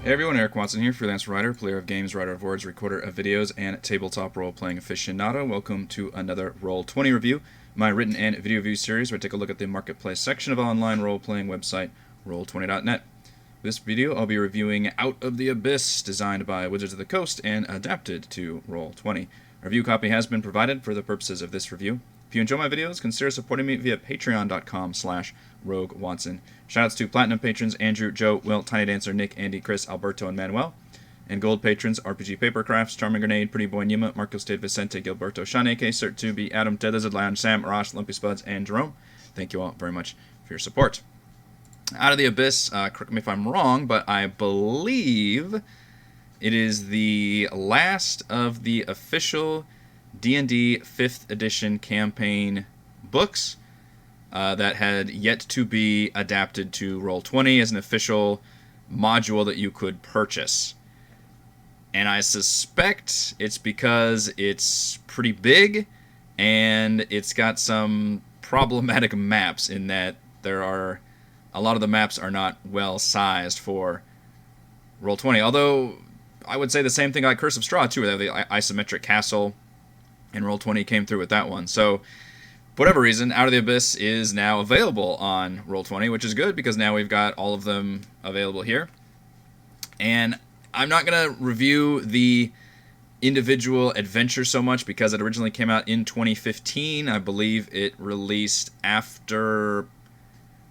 Hey everyone, Eric Watson here, freelance writer, player of games, writer of words, recorder of videos, and tabletop role-playing aficionado. Welcome to another Roll20 review, my written and video review series where I take a look at the marketplace section of online role-playing website, Roll20.net. This video, I'll be reviewing Out of the Abyss, designed by Wizards of the Coast and adapted to Roll20. A review copy has been provided for the purposes of this review. If you enjoy my videos, consider supporting me via patreon.com/RogueWatson. Shoutouts to Platinum patrons Andrew, Joe, Will, Tiny Dancer, Nick, Andy, Chris, Alberto, and Manuel. And Gold patrons RPG Papercrafts, Charming Grenade, Pretty Boy Nima, Marcos State Vicente, Gilberto, Sean AK, Cert2B, Adam, Ted Lizard, Lion, Sam, Ross, Lumpy Spuds, and Jerome. Thank you all very much for your support. Out of the Abyss, correct me if I'm wrong, but I believe it is the last of the official D&D 5th edition campaign books that had yet to be adapted to Roll20 as an official module that you could purchase. And I suspect it's because it's pretty big and it's got some problematic maps in that a lot of the maps are not well sized for Roll20. Although I would say the same thing like Curse of Straw too, where they have the isometric castle, and Roll20 came through with that one. So, for whatever reason, Out of the Abyss is now available on Roll20, which is good because now we've got all of them available here. And I'm not going to review the individual adventures so much because it originally came out in 2015. I believe it released after,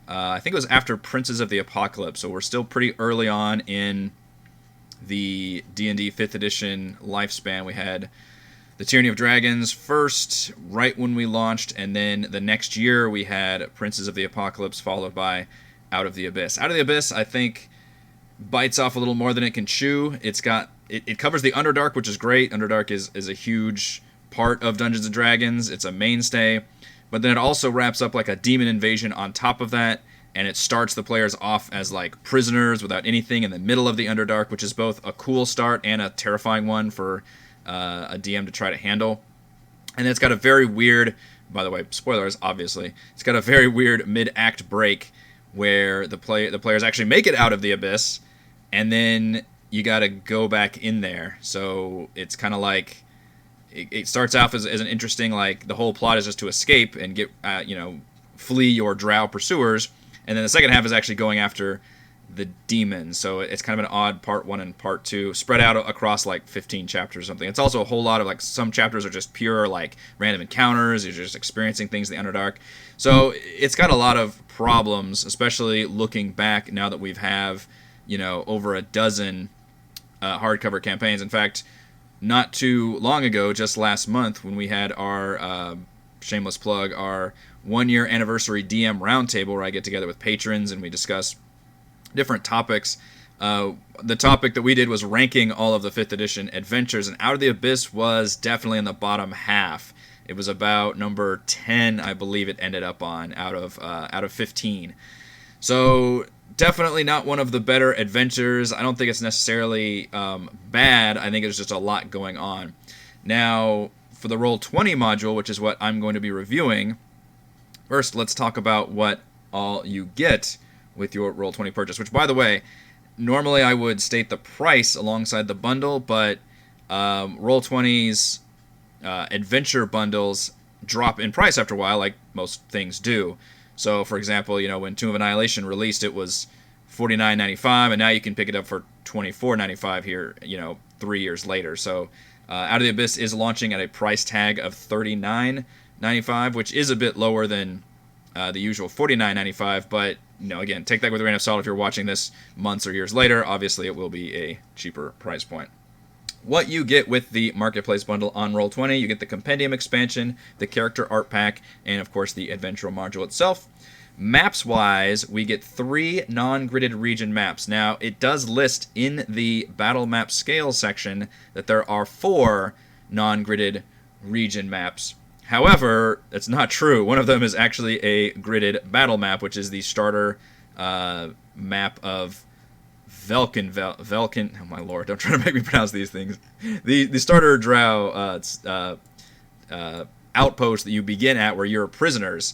I think it was after Princes of the Apocalypse, so we're still pretty early on in the D&D 5th edition lifespan. We had the Tyranny of Dragons first, right when we launched, and then the next year we had Princes of the Apocalypse, followed by Out of the Abyss. Out of the Abyss, I think, bites off a little more than it can chew. It covers the Underdark, which is great. Underdark is a huge part of Dungeons & Dragons. It's a mainstay. But then it also wraps up like a demon invasion on top of that, and it starts the players off as like prisoners without anything in the middle of the Underdark, which is both a cool start and a terrifying one for a DM to try to handle. And it's got a very weird, by the way, spoilers, obviously, it's got a very weird mid-act break where the players actually make it out of the Abyss, and then you got to go back in there. So it's kind of like, it starts off as an interesting, like, the whole plot is just to escape and get, flee your drow pursuers, and then the second half is actually going after the demons. So it's kind of an odd part 1 and part 2 spread out across like 15 chapters or something. It's also a whole lot of like, some chapters are just pure like random encounters, you're just experiencing things in the Underdark. So it's got a lot of problems, especially looking back now that we've over a dozen hardcover campaigns. In fact, not too long ago, just last month, when we had our shameless plug, our 1-year anniversary DM roundtable where I get together with patrons and we discuss different topics. The topic that we did was ranking all of the 5th edition adventures, and Out of the Abyss was definitely in the bottom half. It was about number 10, I believe it ended up on, out of 15. So definitely not one of the better adventures. I don't think it's necessarily bad. I think there's just a lot going on. Now, for the Roll20 module, which is what I'm going to be reviewing, first let's talk about what all you get with your Roll20 purchase, which, by the way, normally I would state the price alongside the bundle, but Roll20's adventure bundles drop in price after a while, like most things do. So, for example, when Tomb of Annihilation released, it was $49.95, and now you can pick it up for $24.95 here, 3 years later. So, Out of the Abyss is launching at a price tag of $39.95, which is a bit lower than the usual $49.95, but again, take that with a grain of salt. If you're watching this months or years later, obviously it will be a cheaper price point. What you get with the Marketplace bundle on Roll20, you get the Compendium expansion, the Character Art Pack, and of course the Adventure module itself. Maps-wise, we get 3 non-gridded region maps. Now, it does list in the Battle Map Scale section that there are 4 non-gridded region maps. However, that's not true. One of them is actually a gridded battle map, which is the starter map of Valcandor. Oh my lord! Don't try to make me pronounce these things. The starter drow outpost that you begin at, where you're prisoners.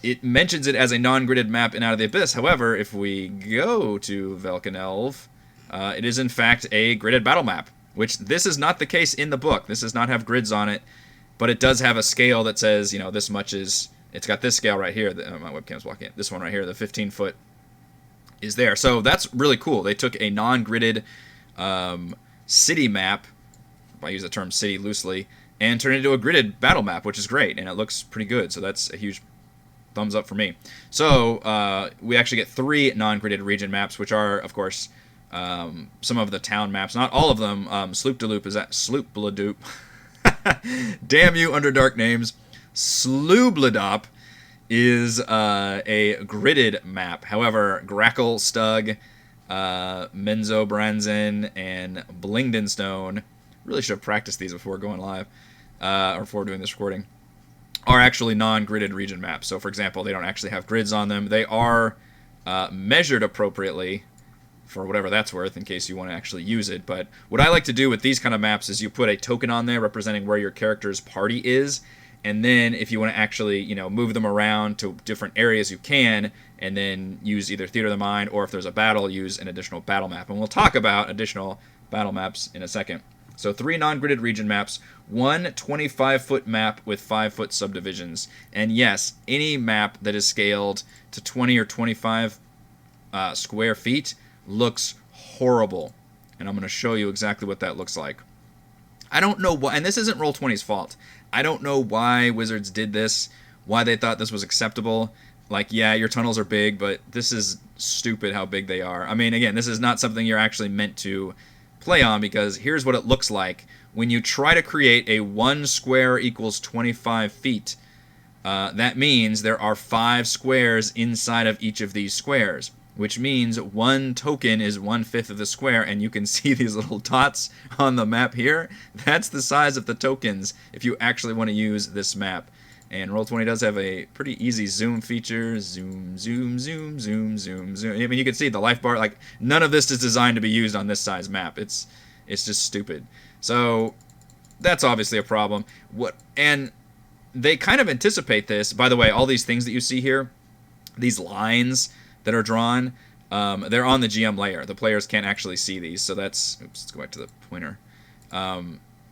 It mentions it as a non-gridded map in Out of the Abyss. However, if we go to Valcandor, It is in fact a gridded battle map, which this is not the case in the book. This does not have grids on it, but it does have a scale that says, you know, this much is. It's got this scale right here. My webcam's blocking it. This one right here, the 15-foot, is there. So that's really cool. They took a non-gridded city map, if I use the term city loosely, and turned it into a gridded battle map, which is great, and it looks pretty good. So that's a huge thumbs up for me. So we actually get 3 non-gridded region maps, which are, of course, some of the town maps. Not all of them. Sloop-de-Loop is that Sloop-la-Doop. Damn you, Underdark names. Sloobladop is a gridded map. However, Grackle, Stug, Menzo and Blingdenstone, really should have practiced these before going live, or before doing this recording, are actually non-gridded region maps. So, for example, they don't actually have grids on them. They are measured appropriately, for whatever that's worth, in case you want to actually use it. But what I like to do with these kind of maps is you put a token on there representing where your character's party is, and then if you want to actually, you know, move them around to different areas, you can, and then use either Theater of the Mind, or if there's a battle, use an additional battle map. And we'll talk about additional battle maps in a second. So 3 non-gridded region maps, 1 25-foot map with 5-foot subdivisions. And yes, any map that is scaled to 20 or 25 square feet looks horrible, and I'm going to show you exactly what that looks like. I don't know why, and this isn't Roll20's fault. I don't know why Wizards did this, why they thought this was acceptable. Like, yeah, your tunnels are big, but this is stupid how big they are. I mean, again, this is not something you're actually meant to play on, because here's what it looks like. When you try to create a 1 square equals 25 feet, that means there are 5 squares inside of each of these squares, which means 1 token is 1/5 of the square, and you can see these little dots on the map here. That's the size of the tokens if you actually want to use this map. And Roll20 does have a pretty easy zoom feature. Zoom, zoom, zoom, zoom, zoom, zoom. I mean, you can see the life bar. Like, none of this is designed to be used on this size map. It's just stupid. So that's obviously a problem. And they kind of anticipate this. By the way, all these things that you see here, these lines that are drawn, they're on the GM layer. The players can't actually see these, so that's... Oops, let's go back to the pointer.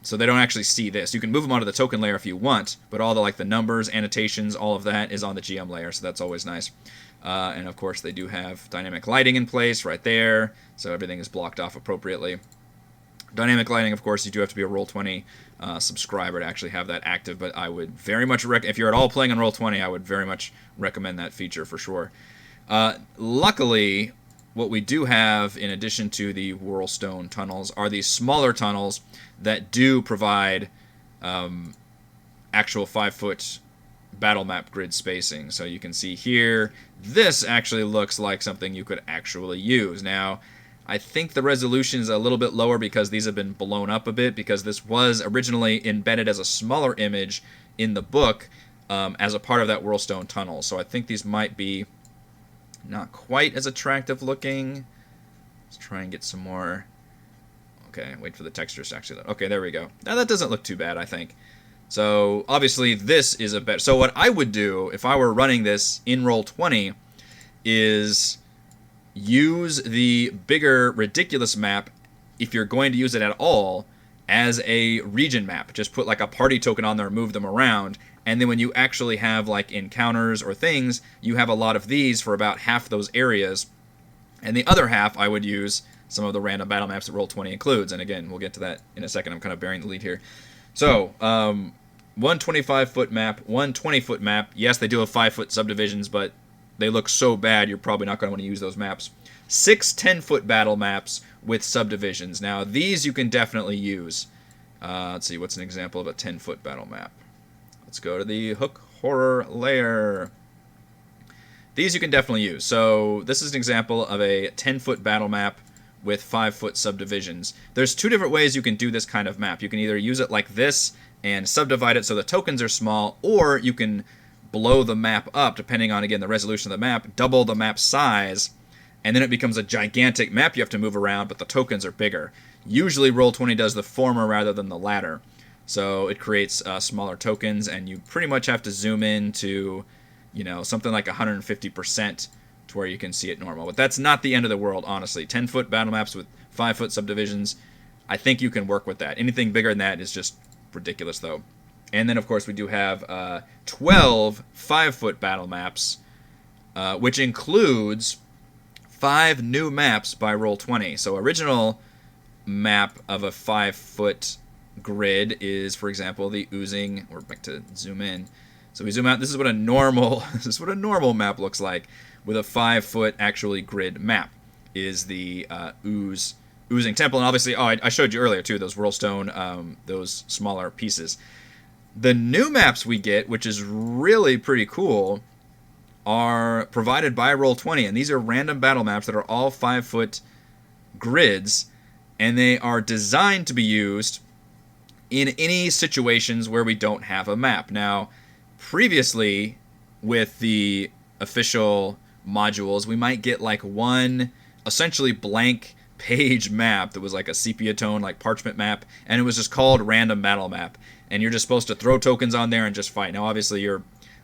So they don't actually see this. You can move them onto the token layer if you want, but all the the numbers, annotations, all of that is on the GM layer, so that's always nice. And of course, they do have dynamic lighting in place right there, so everything is blocked off appropriately. Dynamic lighting, of course, you do have to be a Roll20 subscriber to actually have that active, but I would very much if you're at all playing on Roll20, I would very much recommend that feature for sure. Luckily, what we do have, in addition to the Whirlstone tunnels, are these smaller tunnels that do provide actual 5-foot battle map grid spacing. So you can see here, this actually looks like something you could actually use. Now, I think the resolution is a little bit lower because these have been blown up a bit, because this was originally embedded as a smaller image in the book as a part of that Whirlstone tunnel. So I think these might be not quite as attractive looking. Let's try and get some more. Okay, wait for the textures to actually. Okay, there we go. Now that doesn't look too bad, I think. So obviously this is a better. So what I would do if I were running this in Roll20 is use the bigger ridiculous map, if you're going to use it at all, as a region map. Just put a party token on there and move them around. And then when you actually have encounters or things, you have a lot of these for about half those areas. And the other half, I would use some of the random battle maps that Roll20 includes. And again, we'll get to that in a second. I'm kind of bearing the lead here. So, 1 25-foot map, 1 20-foot map. Yes, they do have 5-foot subdivisions, but they look so bad, you're probably not going to want to use those maps. 6 10-foot battle maps with subdivisions. Now, these you can definitely use. Let's see, what's an example of a 10-foot battle map? Let's go to the Hook Horror layer. These you can definitely use. So this is an example of a 10-foot battle map with 5-foot subdivisions. There's 2 different ways you can do this kind of map. You can either use it like this and subdivide it so the tokens are small, or you can blow the map up, depending on, again, the resolution of the map, double the map size, and then it becomes a gigantic map you have to move around, but the tokens are bigger. Usually Roll20 does the former rather than the latter. So it creates smaller tokens, and you pretty much have to zoom in to, something like 150% to where you can see it normal. But that's not the end of the world, honestly. 10-foot battle maps with 5-foot subdivisions, I think you can work with that. Anything bigger than that is just ridiculous, though. And then, of course, we do have 12 5-foot battle maps, which includes 5 new maps by Roll20. So original map of a 5-foot grid is, for example, the oozing. We're back to zoom in. So we zoom out. This is what a normal map looks like with a 5-foot actually grid map. Is the oozing temple, and obviously, I showed you earlier too those whirlstone, those smaller pieces. The new maps we get, which is really pretty cool, are provided by Roll20, and these are random battle maps that are all 5-foot grids, and they are designed to be used in any situations where we don't have a map. Now, previously, with the official modules, we might get like one essentially blank page map that was like a sepia tone, like parchment map, and it was just called random battle map, and you're just supposed to throw tokens on there and just fight. Now, obviously, you're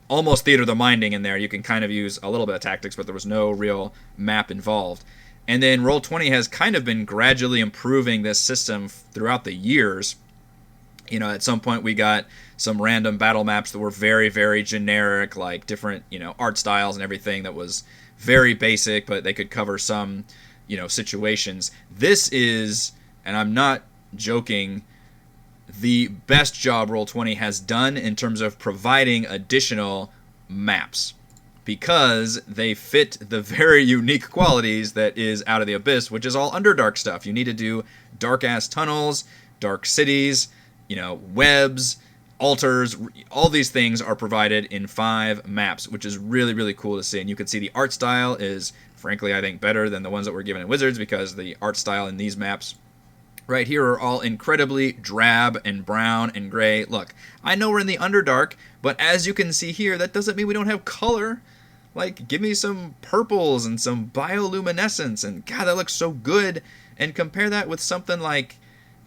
almost theater of the minding in there. You can kind of use a little bit of tactics, but there was no real map involved. And then Roll20 has kind of been gradually improving this system throughout the years. You know, at some point we got some random battle maps that were very, very generic, like different, art styles and everything that was very basic, but they could cover some, situations. This is, and I'm not joking, the best job Roll20 has done in terms of providing additional maps, because they fit the very unique qualities that is out of the Abyss, which is all Underdark stuff. You need to do dark-ass tunnels, dark cities, webs, altars. All these things are provided in 5 maps, which is really, really cool to see. And you can see the art style is, frankly, I think better than the ones that were given in Wizards, because the art style in these maps right here are all incredibly drab and brown and gray. Look, I know we're in the Underdark, but as you can see here, that doesn't mean we don't have color. Like, give me some purples and some bioluminescence, and God, that looks so good. And compare that with something like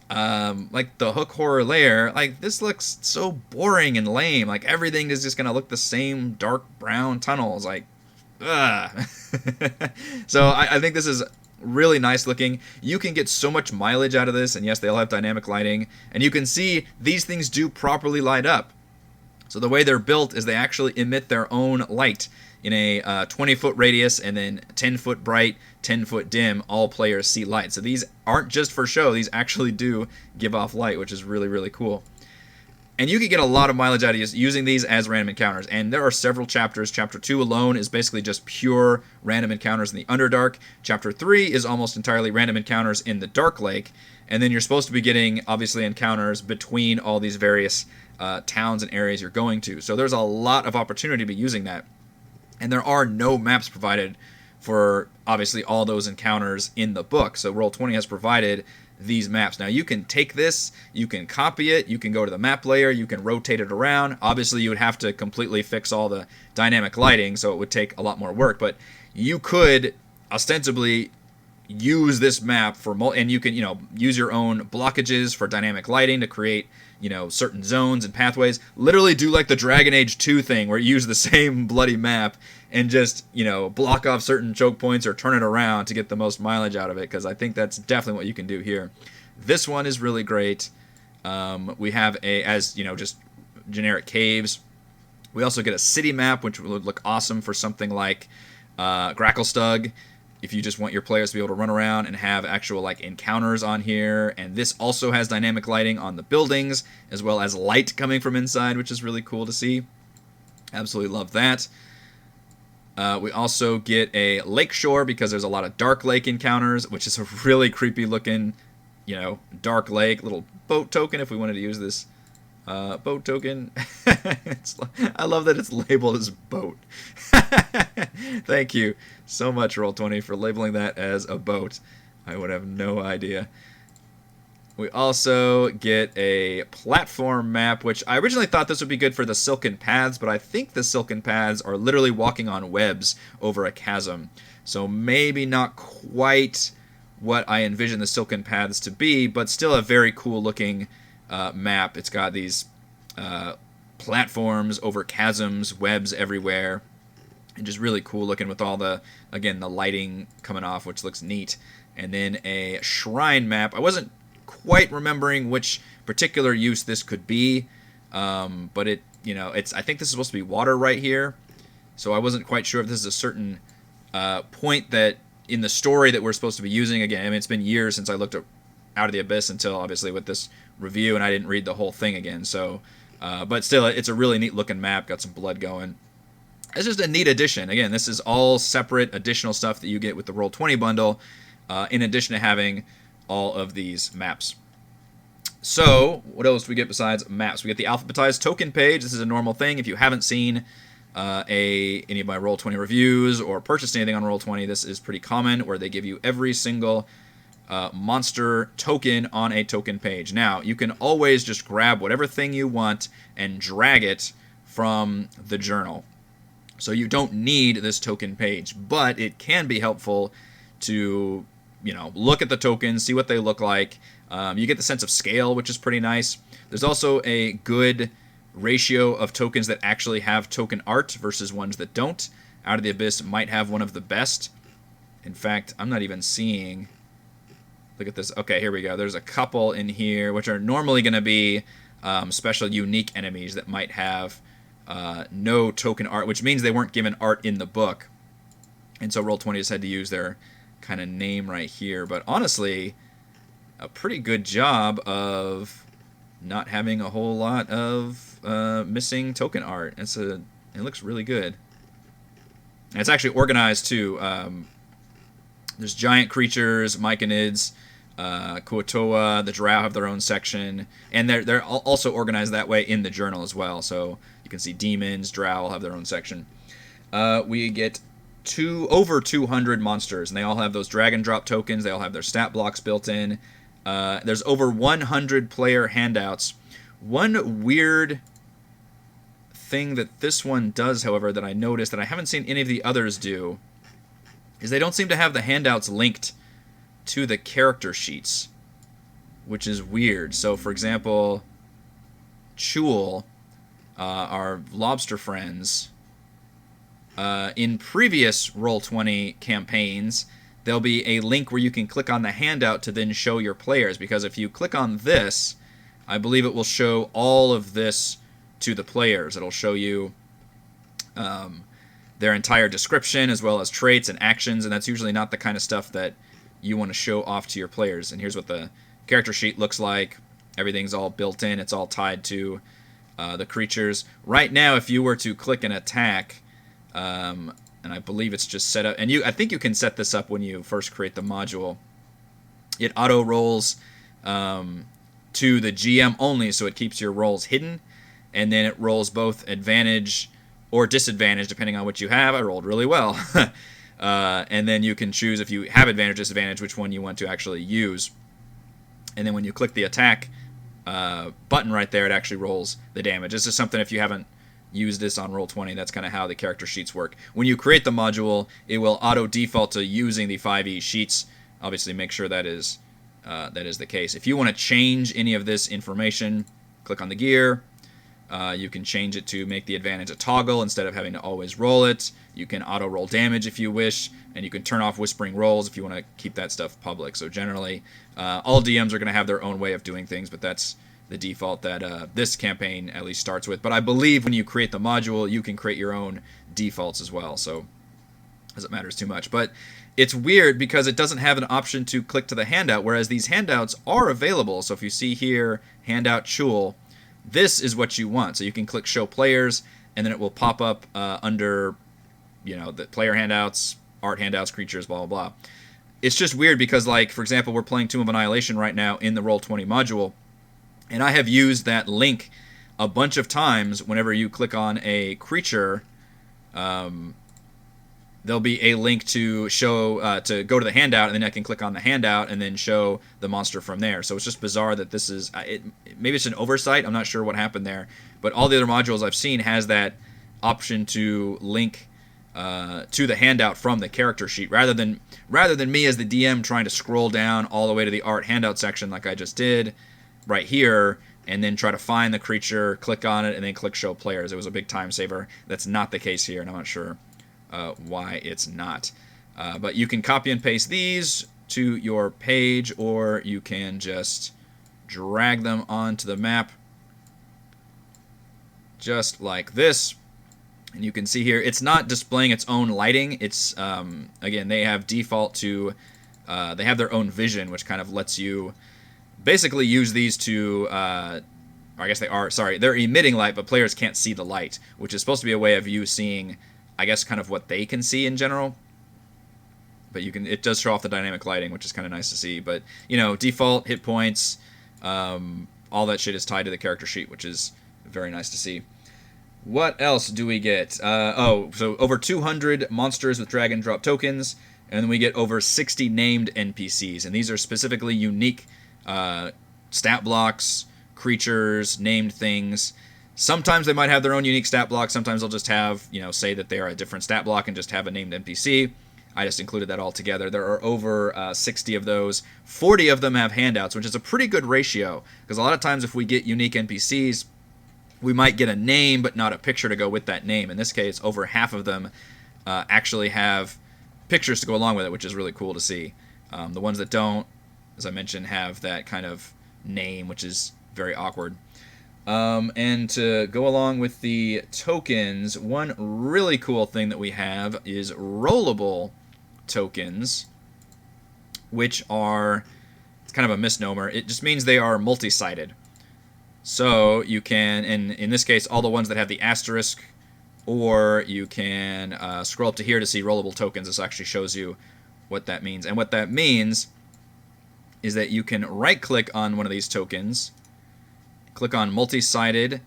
the Hook Horror Lair. Like, this looks so boring and lame. Like, everything is just gonna look the same dark brown tunnels. Like, ugh. So I think this is really nice looking. You can get so much mileage out of this, and yes, they all have dynamic lighting, and you can see these things do properly light up. So the way they're built is they actually emit their own light in a 20-foot radius, and then 10-foot bright, 10-foot dim. All players see light. So these aren't just for show. These actually do give off light, which is really, really cool. And you can get a lot of mileage out of using these as random encounters. And there are several chapters. Chapter 2 alone is basically just pure random encounters in the Underdark. Chapter 3 is almost entirely random encounters in the Dark Lake. And then you're supposed to be getting, obviously, encounters between all these various towns and areas you're going to. So there's a lot of opportunity to be using that. And there are no maps provided for, obviously, all those encounters in the book. So Roll20 has provided these maps. Now, you can take this, you can copy it, you can go to the map layer, you can rotate it around. Obviously, you would have to completely fix all the dynamic lighting, so it would take a lot more work. But you could ostensibly use this map for, and you can, use your own blockages for dynamic lighting to create, certain zones and pathways. Literally do like the Dragon Age 2 thing, where you use the same bloody map and just, block off certain choke points or turn it around to get the most mileage out of it, because I think that's definitely what you can do here. This one is really great. We have just generic caves. We also get a city map, which would look awesome for something like Gracklestug, if you just want your players to be able to run around and have actual encounters on here. And this also has dynamic lighting on the buildings, as well as light coming from inside, which is really cool to see. Absolutely love that. We also get a lakeshore, because there's a lot of dark lake encounters, which is a really creepy looking, dark lake. Little boat token, if we wanted to use this boat token. I love that it's labeled as boat. Thank you so much, Roll20, for labeling that as a boat. I would have no idea. We also get a platform map, which I originally thought this would be good for the Silken Paths, but I think the Silken Paths are literally walking on webs over a chasm. So maybe not quite what I envision the Silken Paths to be, but still a very cool looking map. It's got these platforms over chasms, webs everywhere, and just really cool looking with all the, again, the lighting coming off, which looks neat. and then a shrine map. I wasn't quite remembering which particular use this could be, but I think this is supposed to be water right here, so I wasn't quite sure if this is a certain point that in the story that we're supposed to be using. Again, I mean, it's been years since I looked at Out of the Abyss until obviously with this review, and I didn't read the whole thing again. So, but still, it's a really neat looking map. Got some blood going. It's just a neat addition. Again, this is all separate additional stuff that you get with the Roll20 bundle, in addition to having all of these maps. So, what else do we get besides maps? We get the alphabetized token page. This is a normal thing. If you haven't seen any of my Roll20 reviews or purchased anything on Roll20, this is pretty common, where they give you every single monster token on a token page. Now, you can always just grab whatever thing you want and drag it from the journal. So you don't need this token page, but it can be helpful to, look at the tokens, see what they look like. You get the sense of scale, which is pretty nice. There's also a good ratio of tokens that actually have token art versus ones that don't. Out of the Abyss might have one of the best. In fact, I'm not even seeing... Look at this. Okay, here we go. There's a couple in here, which are normally going to be special unique enemies that might have no token art, which means they weren't given art in the book. And so Roll20 just had to use their kind of name right here. But honestly, a pretty good job of not having a whole lot of missing token art. It looks really good. And it's actually organized too. There's giant creatures, myconids, Kuotoa, the drow have their own section, and they're also organized that way in the journal as well. So you can see demons, drow will have their own section. We get over 200 monsters, and they all have those drag and drop tokens. They all have their stat blocks built in. There's over 100 player handouts. One weird thing that this one does, however, that I noticed that I haven't seen any of the others do, is they don't seem to have the handouts linked to the character sheets, which is weird. So, for example, Chul, our lobster friends, in previous Roll20 campaigns, there'll be a link where you can click on the handout to then show your players, because if you click on this, I believe it will show all of this to the players. It'll show you their entire description as well as traits and actions, and that's usually not the kind of stuff that you want to show off to your players. And here's what the character sheet looks like. Everything's all built in. It's all tied to the creatures. Right now, if you were to click an attack, and I believe it's just set up, and I think you can set this up when you first create the module. It auto rolls to the GM only, so it keeps your rolls hidden, and then it rolls both advantage or disadvantage depending on what you have. I rolled really well. And then you can choose, if you have advantage or disadvantage, which one you want to actually use. And then when you click the attack button right there, it actually rolls the damage. This is something, if you haven't used this on Roll20, that's kind of how the character sheets work. When you create the module, it will auto default to using the 5e sheets. Obviously, make sure that is the case. If you want to change any of this information, click on the gear. You can change it to make the advantage a toggle instead of having to always roll it. You can auto roll damage if you wish, and you can turn off whispering rolls if you want to keep that stuff public. So generally, all DMs are going to have their own way of doing things, but that's the default that this campaign at least starts with. But I believe when you create the module, you can create your own defaults as well, so it doesn't matter too much. But it's weird because it doesn't have an option to click to the handout, whereas these handouts are available. So if you see here, handout Chul, this is what you want. So you can click show players, and then it will pop up under, the player handouts, art handouts, creatures, blah, blah, blah. It's just weird because, like, for example, we're playing Tomb of Annihilation right now in the Roll20 module, and I have used that link a bunch of times. Whenever you click on a creature, there'll be a link to show to go to the handout, and then I can click on the handout and then show the monster from there. So it's just bizarre that this is maybe it's an oversight. I'm not sure what happened there, but all the other modules I've seen has that option to link to the handout from the character sheet, rather than me as the DM trying to scroll down all the way to the art handout section like I just did right here, and then try to find the creature, click on it, and then click show players. It was a big time saver. That's not the case here, and I'm not sure why it's not. But you can copy and paste these to your page, or you can just drag them onto the map just like this. And you can see here, it's not displaying its own lighting. It's, again, they have default to, they have their own vision, which kind of lets you basically use these to, or I guess they are, sorry, they're emitting light, but players can't see the light, which is supposed to be a way of you seeing, I guess, kind of what they can see in general. But you can, it does show off the dynamic lighting, which is kind of nice to see. But, you know, default, hit points, all that shit is tied to the character sheet, which is very nice to see. What else do we get? So over 200 monsters with drag and drop tokens, and then we get over 60 named NPCs, and these are specifically unique stat blocks, creatures, named things. Sometimes they might have their own unique stat block. Sometimes they'll just have, you know, say that they are a different stat block and just have a named NPC. I just included that all together. There are over 60 of those. 40 of them have handouts, which is a pretty good ratio, because a lot of times if we get unique NPCs, we might get a name but not a picture to go with that name. In this case, over half of them actually have pictures to go along with it, which is really cool to see. The ones that don't, as I mentioned, have that kind of name, which is very awkward. And to go along with the tokens, one really cool thing that we have is rollable tokens, which are, it's kind of a misnomer. It just means they are multi-sided. So you can, and in this case, all the ones that have the asterisk, or you can scroll up to here to see rollable tokens. This actually shows you what that means. And what that means is that you can right-click on one of these tokens, click on multi-sided.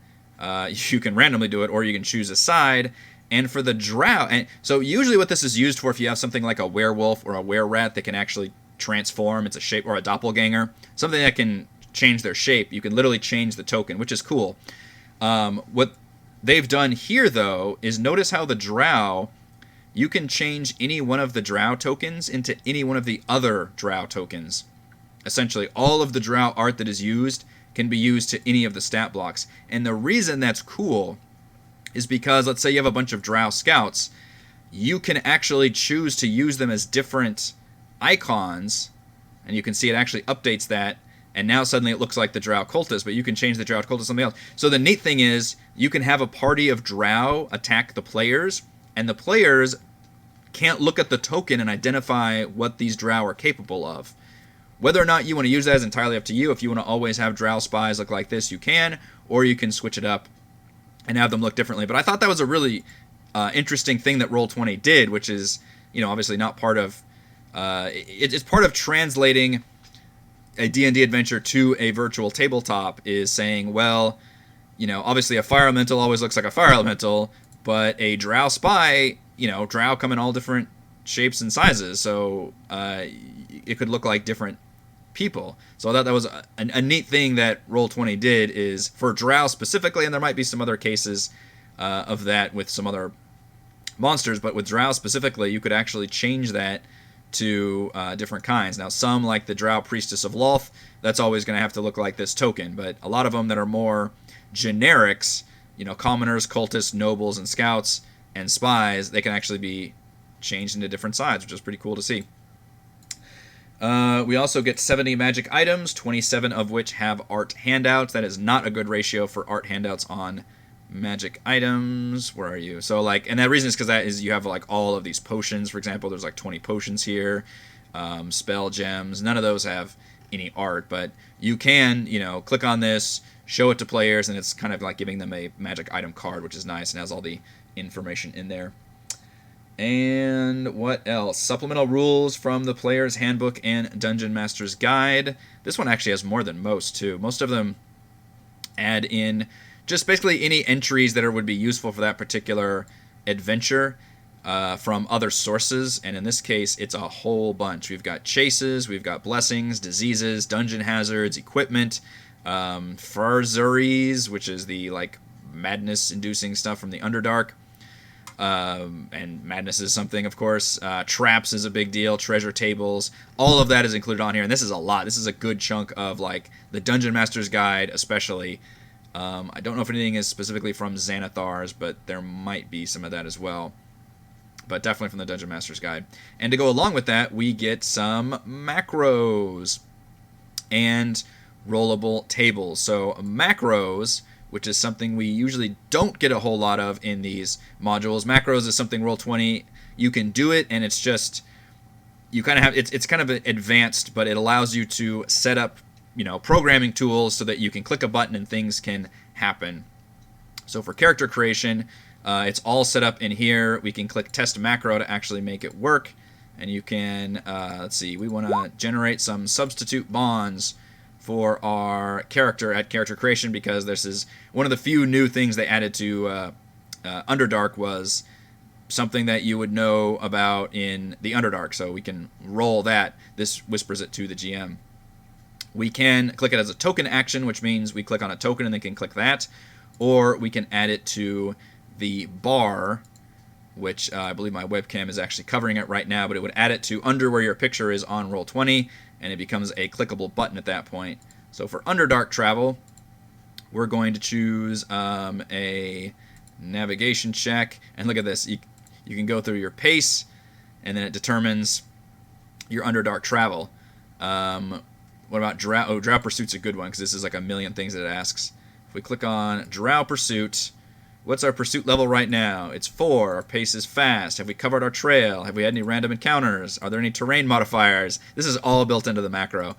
You can randomly do it, or you can choose a side. And for the drow, and so usually what this is used for, if you have something like a werewolf or a were-rat that can actually transform, it's a shape, or a doppelganger, something that can change their shape, you can literally change the token, which is cool. What they've done here, though, is notice how the drow, you can change any one of the drow tokens into any one of the other drow tokens. Essentially, all of the drow art that is used can be used to any of the stat blocks. And the reason that's cool is because, let's say you have a bunch of drow scouts, you can actually choose to use them as different icons, and you can see it actually updates that. And now suddenly it looks like the Drow Cultist, but you can change the Drow Cultist to something else. So the neat thing is, you can have a party of Drow attack the players, and the players can't look at the token and identify what these Drow are capable of. Whether or not you want to use that is entirely up to you. If you want to always have Drow spies look like this, you can, or you can switch it up and have them look differently. But I thought that was a really interesting thing that Roll20 did, which is, you know, obviously not part of... it's part of translating a D&D adventure to a virtual tabletop, is saying, well, you know, obviously a fire elemental always looks like a fire elemental, but a drow spy, you know, drow come in all different shapes and sizes, so it could look like different people. So I thought that was a neat thing that Roll20 did, is for drow specifically, and there might be some other cases of that with some other monsters, but with drow specifically, you could actually change that to different kinds. Now, some, like the Drow Priestess of Loth, that's always going to have to look like this token, but a lot of them that are more generics, you know, commoners, cultists, nobles, and scouts, and spies, they can actually be changed into different sides, which is pretty cool to see. We also get 70 magic items, 27 of which have art handouts. That is not a good ratio for art handouts on magic items. Where are you? So, like, and that reason is because that is, you have like all of these potions. For example, there's like 20 potions here, spell gems. None of those have any art, but you can, you know, click on this, show it to players, and it's kind of like giving them a magic item card, which is nice and has all the information in there. And what else? Supplemental rules from the Player's Handbook and Dungeon Master's Guide. This one actually has more than most, too. Most of them add in just basically any entries that would be useful for that particular adventure from other sources. And in this case, it's a whole bunch. We've got chases, we've got blessings, diseases, dungeon hazards, equipment, Farzuries, which is the like madness-inducing stuff from the Underdark. And madness is something, of course. Traps is a big deal. Treasure tables. All of that is included on here. And this is a lot. This is a good chunk of like the Dungeon Master's Guide, especially. I don't know if anything is specifically from Xanathar's, but there might be some of that as well. but definitely from the Dungeon Master's Guide. And to go along with that, we get some macros and rollable tables. So macros, which is something we usually don't get a whole lot of in these modules. Macros is something Roll20, you can do it, and it's just, you kind of have, it's kind of advanced, but it allows you to set up, programming tools so that you can click a button and things can happen. So for character creation, it's all set up in here. We can click test macro to actually make it work. And you can, let's see, we want to generate some substitute bonds for our character at character creation, because this is one of the few new things they added to Underdark, was something that you would know about in the Underdark. So we can roll that. This whispers it to the GM. We can click it as a token action, which means we click on a token and they can click that. Or we can add it to the bar, which I believe my webcam is actually covering it right now, but it would add it to under where your picture is on Roll20, and it becomes a clickable button at that point. So for Underdark travel, we're going to choose a navigation check, and look at this. You can go through your pace, and then it determines your Underdark travel. What about Drow? Oh, Drow Pursuit's a good one, because this is like a million things that it asks. If we click on Drow Pursuit, what's our pursuit level right now? It's 4. Our pace is fast. Have we covered our trail? Have we had any random encounters? Are there any terrain modifiers? This is all built into the macro.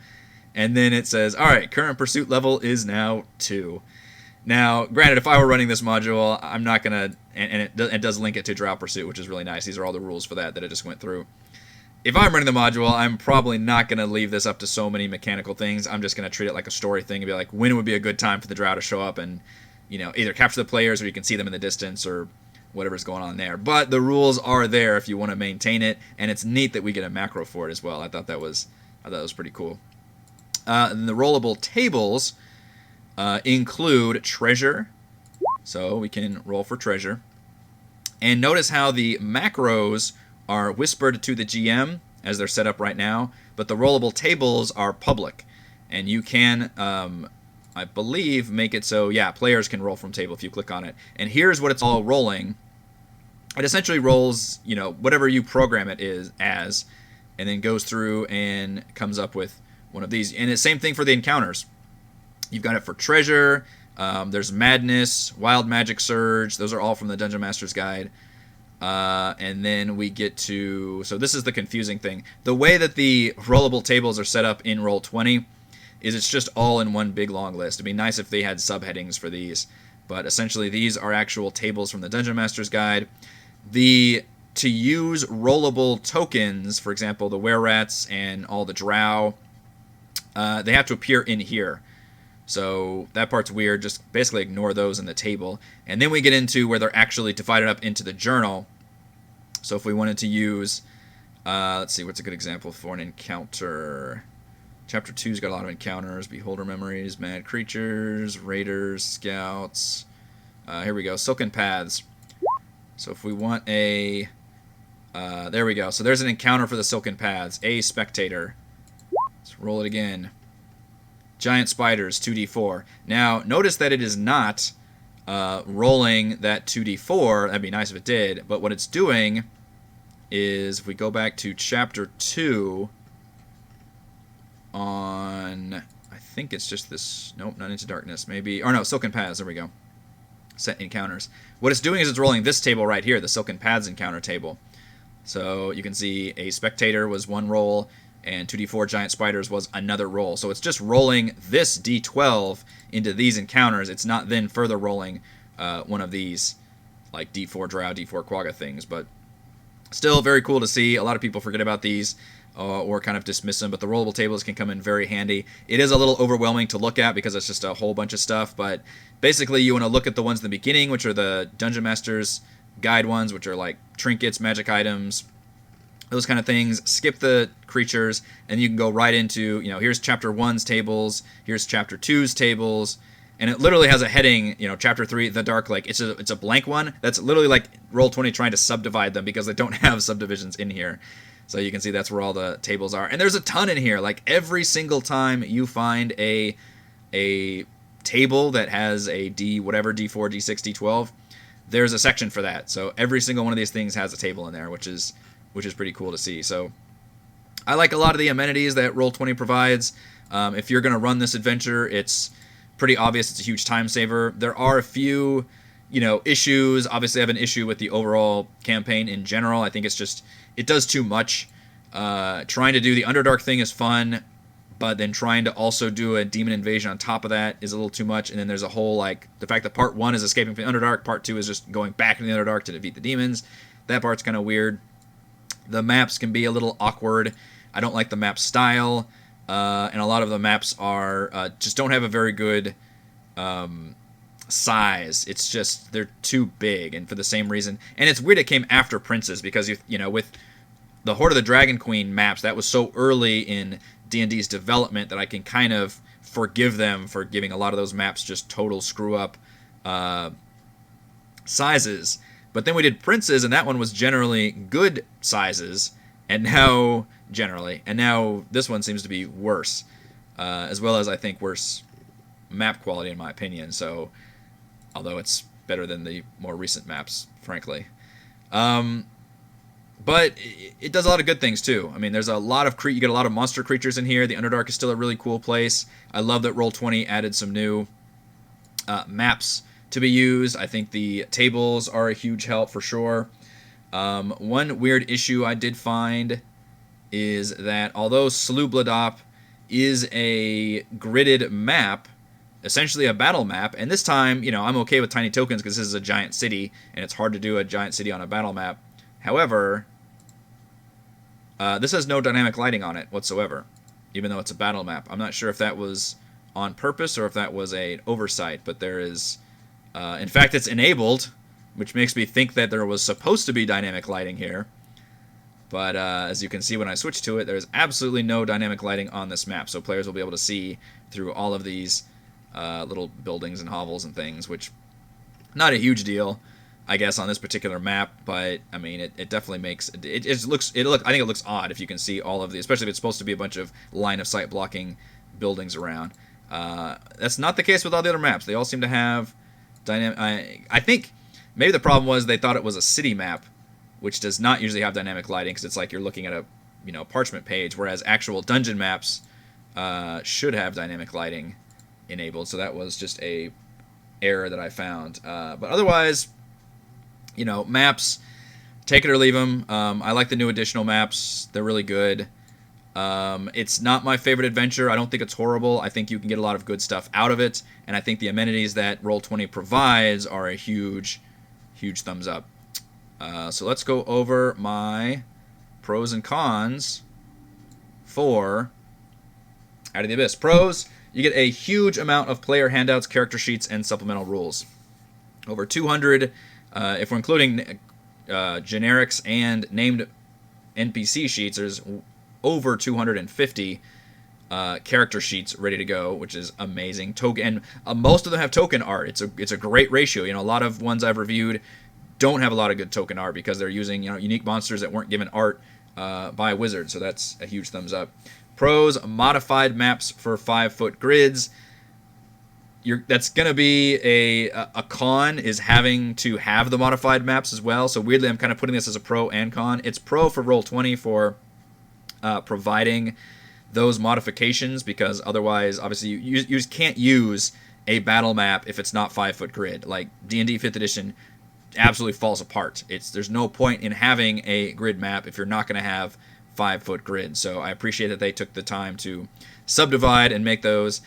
And then it says, all right, current pursuit level is now 2. Now, granted, if I were running this module, I'm not going to, and it does link it to Drow Pursuit, which is really nice. These are all the rules for that I just went through. If I'm running the module, I'm probably not going to leave this up to so many mechanical things. I'm just going to treat it like a story thing and be like, when would be a good time for the Drow to show up and, either capture the players, or you can see them in the distance, or whatever's going on there. But the rules are there if you want to maintain it, and it's neat that we get a macro for it as well. I thought that was pretty cool. And the rollable tables include treasure, so we can roll for treasure. And notice how the macros are whispered to the GM as they're set up right now, but the rollable tables are public, and you can, I believe, make it so, players can roll from table if you click on it. And here's what it's all rolling. It essentially rolls, whatever you program it is as, and then goes through and comes up with one of these. And it's the same thing for the encounters. You've got it for treasure, there's madness, wild magic surge, those are all from the Dungeon Master's Guide. And then we get to, so this is the confusing thing. The way that the rollable tables are set up in Roll20 is it's just all in one big long list. It'd be nice if they had subheadings for these, but essentially these are actual tables from the Dungeon Master's Guide. To use rollable tokens, for example, the were-rats and all the drow, they have to appear in here. So that part's weird. Just basically ignore those in the table. And then we get into where they're actually divided up into the journal. So if we wanted to use, let's see, what's a good example for an encounter? Chapter 2's got a lot of encounters. Beholder memories, mad creatures, raiders, scouts. Here we go, silken paths. So if we want a, there we go. So there's an encounter for the silken paths. A spectator. Let's roll it again. Giant spiders, 2d4. Now, notice that it is not rolling that 2d4. That'd be nice if it did. But what it's doing is, if we go back to Chapter 2 on, I think it's just this, nope, not Into Darkness, maybe, or no, Silken Paths, there we go. Set encounters. What it's doing is it's rolling this table right here, the Silken Paths encounter table. So you can see a spectator was one roll, and 2d4 giant spiders was another roll. So it's just rolling this d12 into these encounters. It's not then further rolling one of these, like d4 drow, d4 quagga things. But still very cool to see. A lot of people forget about these or kind of dismiss them, but the rollable tables can come in very handy. It is a little overwhelming to look at because it's just a whole bunch of stuff, but basically you want to look at the ones in the beginning, which are the Dungeon Master's Guide ones, which are like trinkets, magic items, those kind of things. Skip the creatures, and you can go right into, here's Chapter 1's tables, here's Chapter 2's tables, and it literally has a heading, Chapter 3, The Dark Lake. It's a blank one. That's literally like Roll20 trying to subdivide them because they don't have subdivisions in here. So you can see that's where all the tables are. And there's a ton in here. Like every single time you find a table that has a D4, D6, D12, there's a section for that. So every single one of these things has a table in there, which is pretty cool to see. So I like a lot of the amenities that Roll20 provides. If you're going to run this adventure, it's pretty obvious it's a huge time saver. There are a few, issues. Obviously, I have an issue with the overall campaign in general. I think it does too much. Trying to do the Underdark thing is fun, but then trying to also do a demon invasion on top of that is a little too much. And then there's a whole, the fact that part 1 is escaping from the Underdark, part 2 is just going back into the Underdark to defeat the demons. That part's kind of weird. The maps can be a little awkward. I don't like the map style, and a lot of the maps are just don't have a very good size. It's just they're too big, and for the same reason. And it's weird it came after Princes, because with the Horde of the Dragon Queen maps, that was so early in D&D's development that I can kind of forgive them for giving a lot of those maps just total screw up sizes. But then we did Princes, and that one was generally good sizes, and now this one seems to be worse, as well as I think worse map quality in my opinion. So, although it's better than the more recent maps, frankly. But it does a lot of good things too. I mean, there's a lot of you get a lot of monster creatures in here. The Underdark is still a really cool place. I love that Roll20 added some new maps to be used. I think the tables are a huge help for sure. One weird issue I did find is that although Slubladop is a gridded map, essentially a battle map, and this time, I'm okay with tiny tokens because this is a giant city, and it's hard to do a giant city on a battle map. However, this has no dynamic lighting on it whatsoever, even though it's a battle map. I'm not sure if that was on purpose or if that was an oversight, but there is... in fact, it's enabled, which makes me think that there was supposed to be dynamic lighting here. But as you can see when I switch to it, there's absolutely no dynamic lighting on this map. So players will be able to see through all of these little buildings and hovels and things, which not a huge deal, I guess, on this particular map. But I mean, it definitely makes I think it looks odd if you can see all of the, especially if it's supposed to be a bunch of line of sight blocking buildings around. That's not the case with all the other maps. They all seem to have dynamic. I think maybe the problem was they thought it was a city map, which does not usually have dynamic lighting, because it's like you're looking at a parchment page, whereas actual dungeon maps should have dynamic lighting enabled. So that was just a error that I found. But otherwise, maps, take it or leave them. I like the new additional maps. They're really good. It's not my favorite adventure. I don't think it's horrible. I think you can get a lot of good stuff out of it, and I think the amenities that Roll20 provides are a huge, huge thumbs up. So let's go over my pros and cons for Out of the Abyss. Pros, you get a huge amount of player handouts, character sheets, and supplemental rules. Over 200, if we're including generics and named NPC sheets, there's over 250 character sheets ready to go, which is amazing. And most of them have token art. It's a great ratio. A lot of ones I've reviewed don't have a lot of good token art because they're using unique monsters that weren't given art by Wizards. So that's a huge thumbs up. Pros, modified maps for 5-foot grids. That's going to be a con, is having to have the modified maps as well. So weirdly, I'm kind of putting this as a pro and con. It's pro for Roll20 for providing those modifications, because otherwise, obviously, you just can't use a battle map if it's not 5-foot grid. Like D&D 5th edition absolutely falls apart. There's no point in having a grid map if you're not going to have 5-foot grid. So I appreciate that they took the time to subdivide and make those.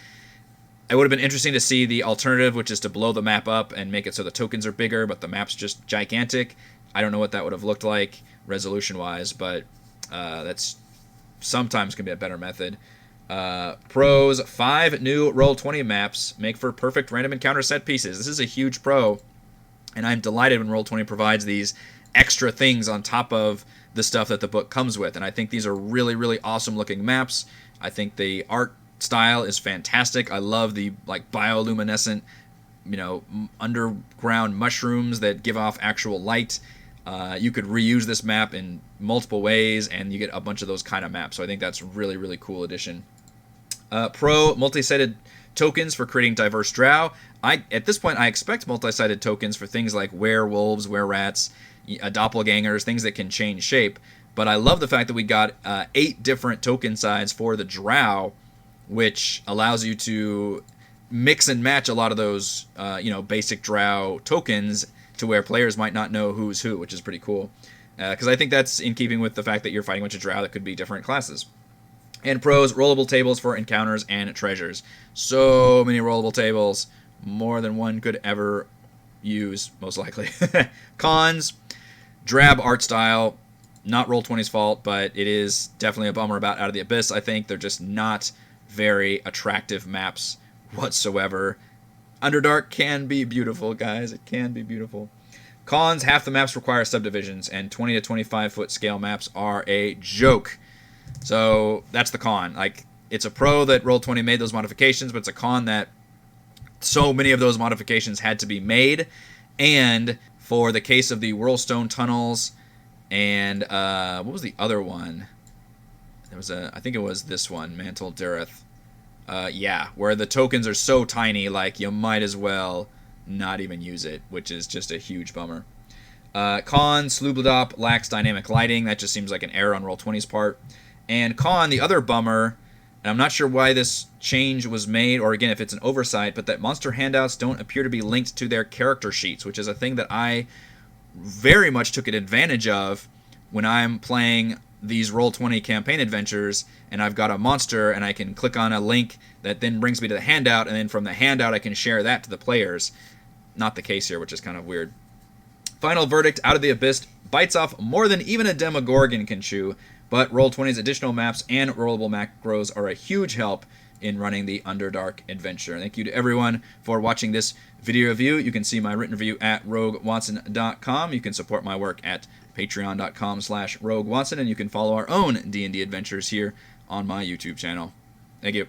It would have been interesting to see the alternative, which is to blow the map up and make it so the tokens are bigger, but the map's just gigantic. I don't know what that would have looked like resolution-wise, but that's sometimes can be a better method. Pros, 5 new Roll20 maps make for perfect random encounter set pieces. This is a huge pro, and I'm delighted when Roll20 provides these extra things on top of the stuff that the book comes with. And I think these are really, really awesome looking maps. I think the art style is fantastic. I love the bioluminescent, underground mushrooms that give off actual light. You could reuse this map in multiple ways, and you get a bunch of those kind of maps. So I think that's really, really cool addition. Pro, multi-sided tokens for creating diverse drow. At this point, I expect multi-sided tokens for things like werewolves, were-rats, doppelgangers, things that can change shape. But I love the fact that we got 8 different token sides for the drow, which allows you to mix and match a lot of those, basic drow tokens to where players might not know who's who, which is pretty cool. Because I think that's in keeping with the fact that you're fighting a bunch of drow that could be different classes. And pros, rollable tables for encounters and treasures. So many rollable tables. More than one could ever use, most likely. Cons, drab art style. Not Roll20's fault, but it is definitely a bummer about Out of the Abyss. I think they're just not very attractive maps whatsoever. Underdark can be beautiful, guys. It can be beautiful. Cons, half the maps require subdivisions, and 20 to 25 foot scale maps are a joke. So that's the con. Like, it's a pro that Roll20 made those modifications, but it's a con that so many of those modifications had to be made. And for the case of the Whirlstone tunnels and what was the other one? There was I think it was this one, Mantle Dureth. Where the tokens are so tiny, like you might as well not even use it, which is just a huge bummer. Con, Slubladop lacks dynamic lighting. That just seems like an error on Roll20's part. And con, the other bummer, and I'm not sure why this change was made, or again, if it's an oversight, but that monster handouts don't appear to be linked to their character sheets, which is a thing that I very much took advantage of when I'm playing these Roll20 campaign adventures, and I've got a monster, and I can click on a link that then brings me to the handout, and then from the handout I can share that to the players. Not the case here, which is kind of weird. Final verdict, Out of the Abyss bites off more than even a Demogorgon can chew, but Roll20's additional maps and rollable macros are a huge help in running the Underdark adventure. Thank you to everyone for watching this video review. You can see my written review at roguewatson.com. You can support my work at patreon.com/roguewatson, and you can follow our own D&D adventures here on my YouTube channel. Thank you.